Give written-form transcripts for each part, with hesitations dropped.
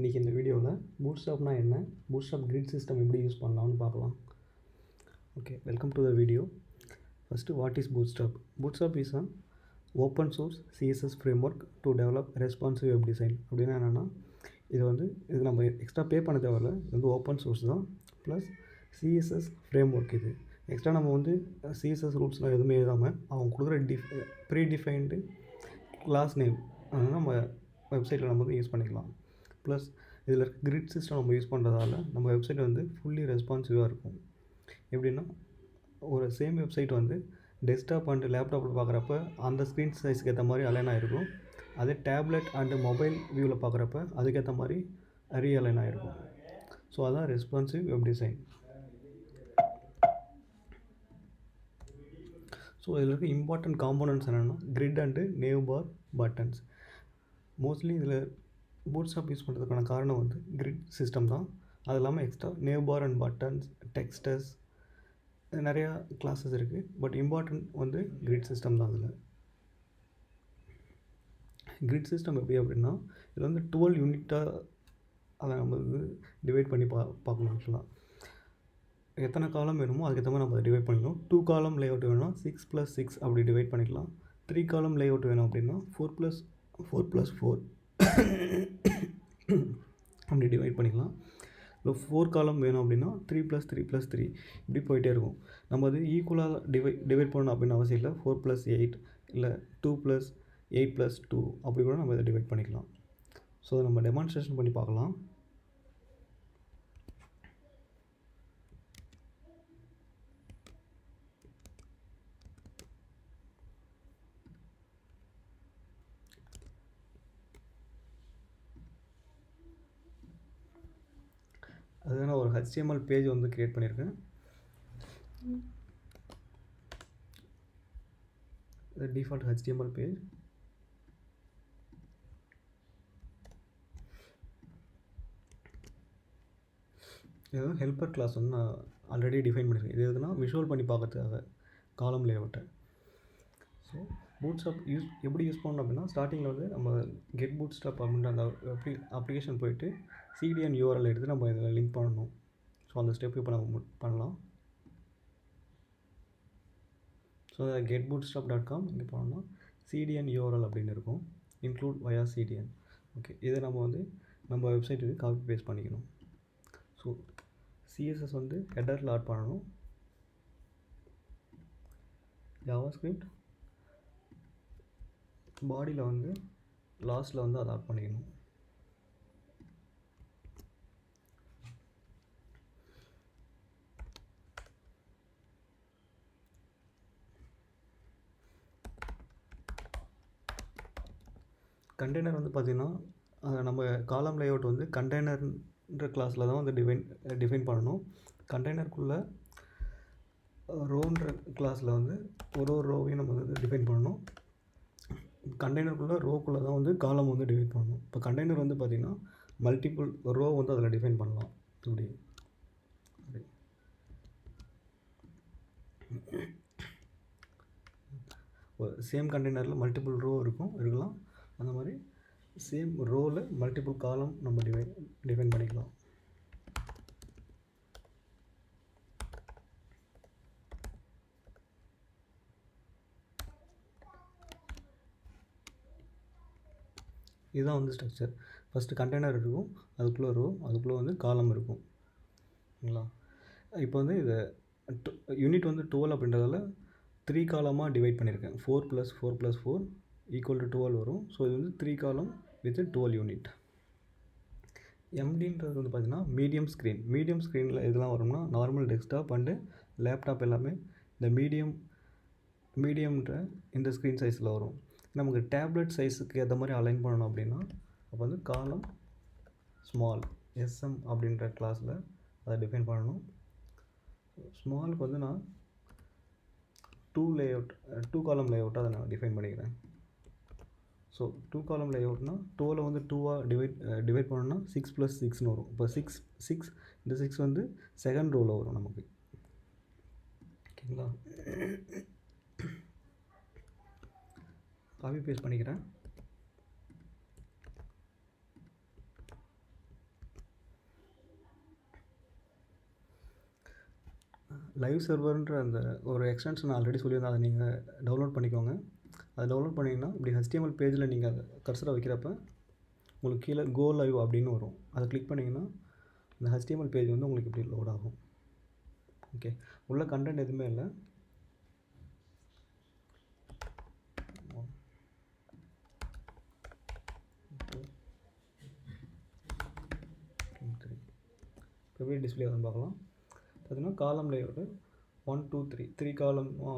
இன்றைக்கி இந்த வீடியோவில் பூட்ஸ்ட்ராப்னா என்ன, பூட்ஸ்ட்ராப் கிரிட் சிஸ்டம் எப்படி யூஸ் பண்ணலாம்னு பார்க்கலாம். Okay, welcome to the video. First, what is bootstrap? Bootstrap is an open source CSS framework to develop responsive web design. அப்படின்னா என்னென்னா, இது நம்ம எக்ஸ்ட்ரா பே பண்ண தேவையில்ல. இது வந்து ஓப்பன் சோர்ஸ் தான், ப்ளஸ் சிஎஸ்எஸ் ஃப்ரேம்ஒர்க். இது எக்ஸ்ட்ரா நம்ம வந்து சிஎஸ்எஸ் ரூல்ஸ்லாம் எதுவுமே எழுதாமல் அவங்க கொடுக்குற ப்ரீ டிஃபைன்டு கிளாஸ் நேம் அதனால் நம்ம வெப்சைட்டில் நம்ம வந்து யூஸ் பண்ணிக்கலாம். ப்ளஸ் இதில் இருக்க கிரிட் சிஸ்டம் நம்ம யூஸ் பண்ணுறதால நம்ம வெப்சைட் வந்து ஃபுல்லி ரெஸ்பான்சிவாக இருக்கும். எப்படின்னா, ஒரு சேம் வெப்சைட் வந்து டெஸ்க்டாப் அண்டு லேப்டாப்பில் பார்க்குறப்ப அந்த ஸ்க்ரீன் சைஸுக்கு ஏற்ற மாதிரி அலைன் ஆகிருக்கும். அதே டேப்லெட் அண்டு மொபைல் வியூவில் பார்க்குறப்ப அதுக்கேற்ற மாதிரி ரீஅலைன் ஆகிருக்கும். ஸோ அதான் ரெஸ்பான்சிவ் வெப் டிசைன். ஸோ இதில் இருக்க இம்பார்ட்டன்ட் காம்போனன்ட்ஸ் என்னென்னா grid and nav bar buttons. Mostly இதில் பூட்ஸ்ட்ராப் யூஸ் பண்ணுறதுக்கான காரணம் வந்து கிரிட் சிஸ்டம் தான். அது இல்லாமல் extra nav bar and buttons, textures, நிறையா கிளாஸஸ் இருக்குது. பட் இம்பார்ட்டன்ட் வந்து கிரிட் சிஸ்டம் தான். அதில் கிரிட் சிஸ்டம் எப்படி அப்படின்னா, இதில் வந்து 12 யூனிட்டாக அதை நம்ம வந்து டிவைட் பண்ணி பார்க்கணும். ஆக்சுவலாக எத்தனை காலம் வேணுமோ அதுக்கேற்ற மாதிரி நம்ம அதை டிவைட் பண்ணிக்கணும். 2 காலம் லே அவுட் வேணும்னா 6+6 அப்படி டிவைட் பண்ணிக்கலாம். 3 காலம் லே அவுட் வேணும் அப்படின்னா 4+4 அப்படி டிவைட் பண்ணிக்கலாம். இல்லை 4 காலம் வேணும் அப்படின்னா 3+3+3 இப்படி போயிட்டே இருக்கும். நம்ம அது ஈக்குவலாக டிவைட் பண்ணணும் அப்படின்னு அவசியம் இல்லை. 4+8 இல்லை 2+8+2 அப்படி கூட நம்ம இதை டிவைட் பண்ணிக்கலாம். ஸோ அதை நம்ம டெமான்ஸ்ட்ரேஷன் பண்ணி பார்க்கலாம். அதுதான் நான் ஒரு HTML பேஜ் வந்து க்ரியேட் பண்ணியிருக்கேன். இது டிஃபால்ட் HTML பேஜ். இது ஹெல்ப்பர் கிளாஸ் வந்து நான் ஆல்ரெடி டிஃபைன் பண்ணியிருக்கேன். இது எதுனா விஷுவல் பண்ணி பார்க்கறதுக்காக காலம் லேஅவுட்டை. ஸோ பூட்ஸ்ட்ராப் எப்படி யூஸ் பண்ணணும் அப்படின்னா, ஸ்டார்டிங்கில் வந்து நம்ம கெட் பூட்ஸ்ட்ராப் அப்படின்ற அந்த அப்ளிகேஷன் போயிட்டு CDN URL எடுத்து நம்ம இதில் லிங்க் பண்ணணும். ஸோ அந்த ஸ்டெப் இப்போ நம்ம பண்ணலாம். ஸோ getbootstrap.com இங்கே போனோம்னா CDN URL அப்படின்னு இருக்கும், இன்க்ளூட் via CDN. ஓகே, இதை நம்ம வந்து நம்ம வெப்சைட்டுக்கு காப்பி பேஸ்ட் பண்ணிக்கணும். ஸோ CSS வந்து ஹெடரில் ஆட் பண்ணணும். JavaScript பாடியில் வந்து லாஸ்ட்டில் வந்து அதை ஆட் பண்ணிக்கணும். கண்டெய்னர் வந்து பார்த்திங்கன்னா, நம்ம காலம் லேஅவுட் வந்து கண்டெய்னர்ன்ற கிளாஸில் தான் வந்து டிஃபைன் பண்ணணும். கண்டெய்னருக்குள்ளே ரோன்ற கிளாஸில் வந்து ஒரு ரோவையும் நம்ம வந்து டிஃபைன் பண்ணணும். கண்டெய்னருக்குள்ளே ரோக்குள்ளே தான் வந்து காலம் வந்து டிவைட் பண்ணணும். இப்போ கண்டெய்னர் வந்து பார்த்திங்கன்னா மல்டிபிள் ரோ வந்து அதில் டிஃபைன் பண்ணலாம். இப்படி சேம் கண்டெய்னரில் மல்டிபிள் ரோ இருக்கலாம். அந்த மாதிரி சேம் ரோவில் மல்டிபிள் காலம் நம்ம டிஃபைன் பண்ணிக்கலாம். இதுதான் வந்து ஸ்ட்ரக்சர். ஃபஸ்ட்டு கண்டெய்னர் இருக்கும், அதுக்குள்ளே ரோ, அதுக்குள்ளே வந்து காலம் இருக்கும். சரிங்களா? இப்போ வந்து இது யூனிட் வந்து 12 அப்படின்றதால 3 காலமாக டிவைட் பண்ணியிருக்கேன். 4+4+4 ஈக்குவல் டு 12 வரும். ஸோ இது வந்து 3 காலம் வித் 12 யூனிட். எம்டின்றது வந்து பார்த்திங்கன்னா மீடியம் ஸ்க்ரீனில் இதெல்லாம் வரும்னா நார்மல் டெஸ்க்டாப் அண்டு லேப்டாப் எல்லாமே இந்த மீடியம்ன்ற இந்த ஸ்க்ரீன் சைஸில் வரும். நமக்கு டேப்லெட் சைஸுக்கு ஏற்ற மாதிரி அலைன் பண்ணணும் அப்படின்னா அப்போ வந்து காலம் ஸ்மால் SM அப்படின்ற கிளாஸில் அதை டிஃபைன் பண்ணணும். ஸ்மாலுக்கு வந்து நான் 2 காலம் லேஅவுட்டாக அதை நான் டிஃபைன் பண்ணிக்கிறேன். ஸோ 2 காலம் லேஅவுட்னா 12 வந்து 2ஆக டிவைட் பண்ணோன்னா 6+6ன்னு வரும். இப்போ 6 இந்த 6 வந்து செகண்ட் ரோவில் வரும் நமக்கு. ஓகேங்களா? காப்பி பேஸ்ட் பண்ணிக்கிறேன். லைவ் சர்வர்ன்ற அந்த ஒரு எக்ஸ்டென்ஷன் ஆல்ரெடி சொல்லியிருந்தேன், அதை நீங்கள் டவுன்லோட் பண்ணிக்கோங்க. அதை டவுன்லோட் பண்ணிங்கன்னா இப்படி HTML பேஜில் நீங்கள் அதை கர்சரை வைக்கிறப்ப உங்களுக்கு கீழே கோ லைவ் அப்படின்னு வரும். அதை கிளிக் பண்ணிங்கன்னா அந்த HTML பேஜ் வந்து உங்களுக்கு இப்படி லோட் ஆகும். ஓகே, உள்ள கண்டென்ட் எதுவுமே இல்லை. எப்படி டிஸ்பிளே வந்து பார்க்கலாம். பார்த்தீங்கன்னா காலம் லேஅவுட்டு 1 2 3 காலமாக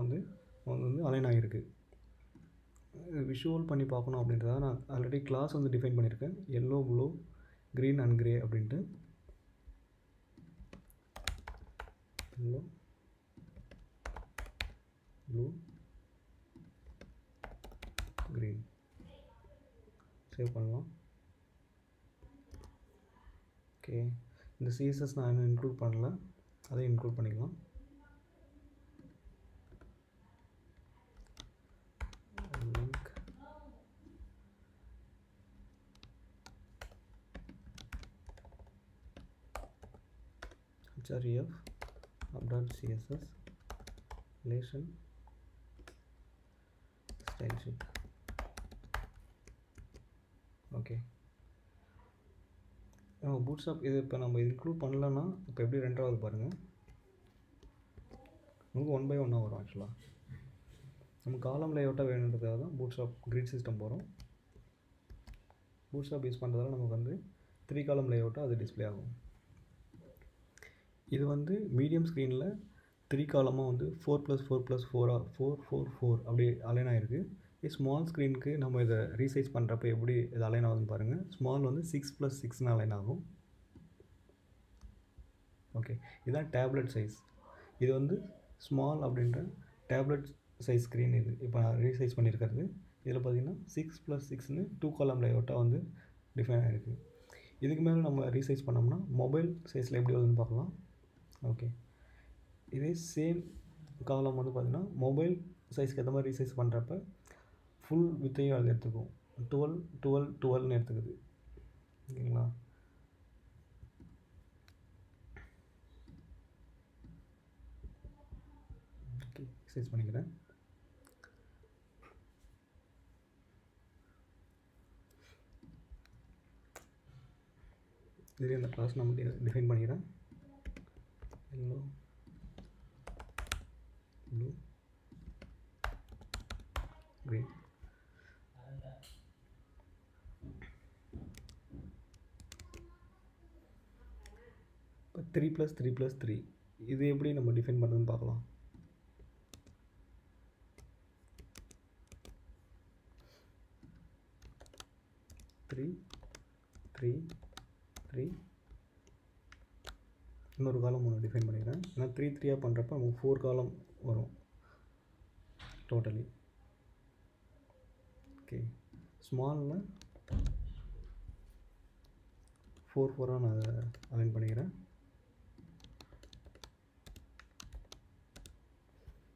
வந்து அலைன் ஆகிருக்கு. விஷுவல் பண்ணி பார்க்கணும் அப்படின்றத நான் ஆல்ரெடி கிளாஸ் வந்து டிஃபைன் பண்ணியிருக்கேன். Yellow, blue, green and grey அப்படின்ட்டு. Yellow, blue, green. சேவ் பண்ணலாம். ஓகே, இந்த CSS நான் இன்னும் இன்க்ளூட் பண்ணல, அதை இன்க்ளூட் பண்ணிக்கலாம். Link href app.css relation style sheet. Okay, bootstrap இது இப்போ நம்ம இன்க்ளூட் பண்ணலன்னா இப்போ எப்படி ரெண்டாவது பாருங்கள், நமக்கு 1 by 1 வரும். ஆக்சுவலாக நம்ம காலம் லேஅவுட்டாக வேணுன்றதுக்காக தான் பூட்ஸ்ட்ராப் கிரிட் சிஸ்டம் போகிறோம். பூட்ஸ்ட்ராப் யூஸ் பண்ணுறதால நமக்கு வந்து 3 காலம் லேஅவுட்டாக அது டிஸ்பிளே ஆகும். இது வந்து மீடியம் ஸ்க்ரீனில் 3 காலமாக வந்து 4+4+4 4 அப்படி அலைன் ஆகிருக்கு. ஸ்மால் ஸ்க்ரீனுக்கு நம்ம இதை ரீசைஸ் பண்ணுறப்ப எப்படி இது அலைன் ஆகுதுன்னு பாருங்கள். ஸ்மால் வந்து 6+6 அலைன் ஆகும். ஓகே, இதுதான் டேப்லெட் சைஸ். இது வந்து ஸ்மால் அப்படின்ற டேப்லெட் சைஸ் ஸ்க்ரீன். இது இப்போ நான் ரீசைஸ் பண்ணியிருக்கிறது. இதில் பார்த்திங்கன்னா 6+6ன்னு 2 காலம் லேஅவுட்டாக வந்து டிஃபைன் ஆகிருக்கு. இதுக்கு மேலே நம்ம ரீசைஸ் பண்ணோம்னா மொபைல் சைஸில் எப்படி வருதுன்னு பார்க்கலாம். ஓகே, இதே சேம் காலம் வந்து பார்த்திங்கன்னா மொபைல் சைஸ்க்கு ஏற்ற மாதிரி ரீசைஸ் பண்ணுறப்ப ஃபுல் வித்தையும் அது எடுத்துக்கும். 12 எடுத்துக்குது. ஓகேங்களா. ஓகே, ரீசைஸ் பண்ணிக்கிறேன். இதுலேயே இந்த கிளாஸ் நம்ம டிஃபைன் பண்ணிக்கிறேன். Yellow, blue, green. இப்போ 3+3+3 இது எப்படி நம்ம டிஃபைன் பண்ணுறதுன்னு பார்க்கலாம். 3 3 3 இன்னொரு காலம் ஒன்று டிஃபைன் பண்ணிக்கிறேன். ஏன்னா 3 3 பண்ணுறப்ப நமக்கு 4 காலம் வரும் டோட்டலி. ஓகே, ஸ்மாலில் 4 நான் அதை அலைன் பண்ணிக்கிறேன்.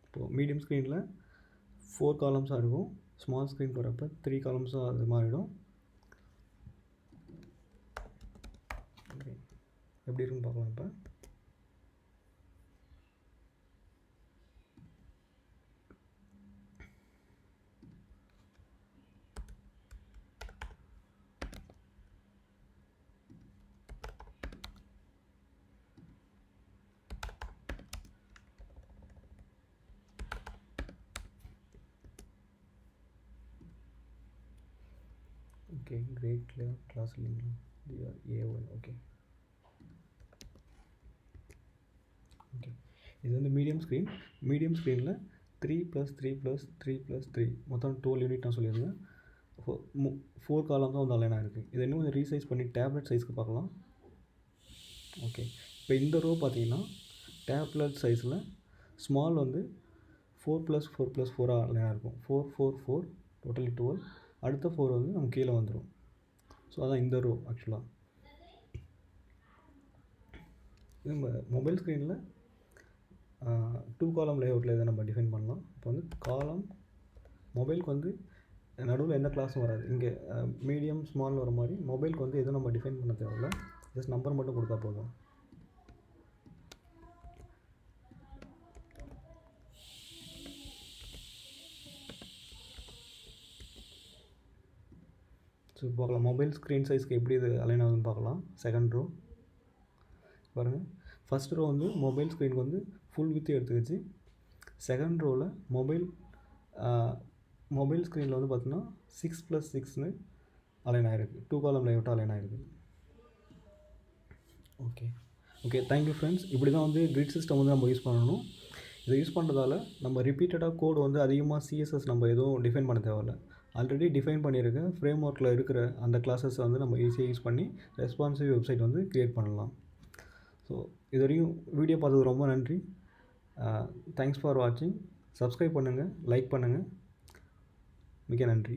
இப்போது மீடியம் ஸ்க்ரீனில் 4 காலம்ஸாக இருக்கும். ஸ்மால் ஸ்க்ரீன் வரப்போ 3 காலம்ஸாக அது மாறிடும். ஓகே, எப்படி இருக்குன்னு பார்க்கலாம். இப்போ okay, great class link A1. Okay okay, இது வந்து மீடியம் ஸ்க்ரீனில் 3+3+3+3 மொத்தம் 12 யூனிட் நான் சொல்லியிருந்தேன். 4 காலம் தான் வந்து அலைனாக இருக்குது. இதை இன்னும் கொஞ்சம் ரீசைஸ் பண்ணி டேப்லெட் சைஸ்க்கு பார்க்கலாம். ஓகே, இப்போ இந்த ரோ பார்த்தீங்கன்னா டேப்லெட் சைஸில் ஸ்மால் வந்து 4+4+4 அலைனாக இருக்கும். 4 4 4 டோட்டலி 12. அடுத்த 4 வந்து நம்ம கீழே வந்துடும். ஸோ அதான் இந்த ரோ. ஆக்சுவலாக நம்ம மொபைல் ஸ்க்ரீனில் 2 காலம் லேஅவுட்டில் இதை நம்ம டிஃபைன் பண்ணலாம். இப்போ வந்து காலம் மொபைலுக்கு வந்து நடுவில் எந்த கிளாஸும் வராது. இங்கே மீடியம் ஸ்மால் வர மாதிரி மொபைலுக்கு வந்து எதுவும் நம்ம டிஃபைன் பண்ண தேவையில்ல. ஜஸ்ட் நம்பர் மட்டும் கொடுத்தா போதும். ஸோ பார்க்கலாம் மொபைல் ஸ்க்ரீன் சைஸ்க்கு எப்படி இது அலைன் ஆகுதுன்னு பார்க்கலாம். செகண்ட் ரோ பாருங்கள். ஃபஸ்ட் ரோ வந்து மொபைல் ஸ்க்ரீனுக்கு வந்து ஃபுல் வித்து எடுத்துக்கிச்சு. செகண்ட் ரோவில் மொபைல் ஸ்க்ரீனில் வந்து பார்த்தீங்கன்னா 6+6ன்னு அலைன் ஆகிருக்கு. 2 காலம் லேஅவுட்டாக அலைன் ஆகிருக்கு. Okay thank you friends. இப்படி தான் வந்து கிரிட் சிஸ்டம் வந்து நம்ம யூஸ் பண்ணணும். இதை யூஸ் பண்ணுறதால நம்ம ரிப்பீட்டடாக கோடு வந்து அதிகமாக சிஎஸ்எஸ் நம்ம எதுவும் டிஃபைன் பண்ண தேவையில்ல. ஆல்ரெடி டிஃபைன் பண்ணியிருக்க ஃப்ரேம் ஒர்க்கில் இருக்கிற அந்த கிளாஸஸ் வந்து நம்ம ஈஸியாக யூஸ் பண்ணி ரெஸ்பான்சிவ் வெப்சைட் வந்து க்ரியேட் பண்ணலாம். ஸோ இது வரைக்கும் வீடியோ பார்த்தது ரொம்ப நன்றி. தேங்க்ஸ் ஃபார் வாட்சிங். சப்ஸ்கிரைப் பண்ணுங்கள், லைக் பண்ணுங்கள். மிக நன்றி.